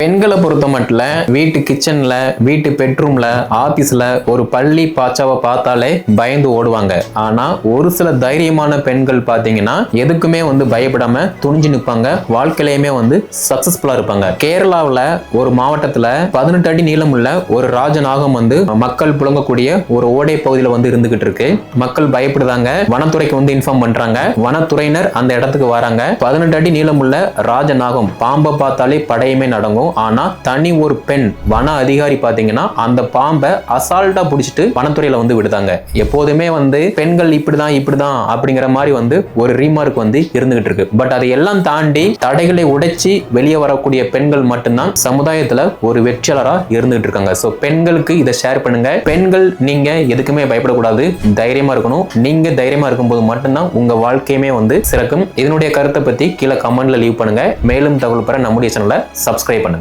பெண்களை பொறுத்த மட்டும் வீட்டு கிச்சன்ல, வீட்டு பெட்ரூம்ல, ஆபீஸ்ல ஒரு பள்ளி பாச்சாவை பார்த்தாலே பயந்து ஓடுவாங்க. ஆனா ஒரு சில தைரியமான பெண்கள் பாத்தீங்கன்னா எதுக்குமே பயப்படாம துணிஞ்சு நிற்பாங்க. வாழ்க்கையிலுமே சக்சஸ்ஃபுல்லா இருப்பாங்க. கேரளாவில் ஒரு மாவட்டத்துல 18 அடி நீளமுள்ள ஒரு ராஜநாகம் மக்கள் புழங்கக்கூடிய ஒரு ஓடை பகுதியில் இருந்துகிட்டு இருக்கு. மக்கள் பயப்படுறாங்க. வனத்துறைக்கு இன்ஃபார்ம் பண்றாங்க. வனத்துறையினர் அந்த இடத்துக்கு வராங்க. 18 அடி நீளமுள்ள ராஜநாகம் பாம்பை பார்த்தாலே படையுமே நடங்கும். ஆனா தனி ஒரு பெண் வன அதிகாரி பாத்தீங்கன்னா அந்த பாம்பை அசால்ட்டா புடிச்சிட்டு வனத்துறையில விடுதாங்க. எப்போதுமே பெண்கள் இப்படிதான் அப்படிங்கிற மாதிரி ஒரு ரீமார்க் இருந்துகிட்டு இருக்கு. பட் அதை எல்லாம் தாண்டி தடைகளை உடைச்சி வெளியே வரக்கூடிய பெண்கள் மட்டும்தான் சமுதாயத்துல ஒரு வெற்றியாளரா இருந்துகிட்டு இருக்காங்க. சோ பெண்களுக்கு இதை ஷேர் பண்ணுங்க. பெண்கள் நீங்க எதுக்குமே பயப்படக்கூடாது, தைரியமா இருக்கணும். நீங்க தைரியமா இருக்கும்போது மட்டும்தான் உங்க வாழ்க்கையுமே சிறக்கும். இதனுடைய கருத்தை பத்தி கீழே கமெண்ட்ல லீவ் பண்ணுங்க. மேலும் தகவல் பெற நம்முடைய சேனலை சப்ஸ்கிரைப் பண்ணுங்க.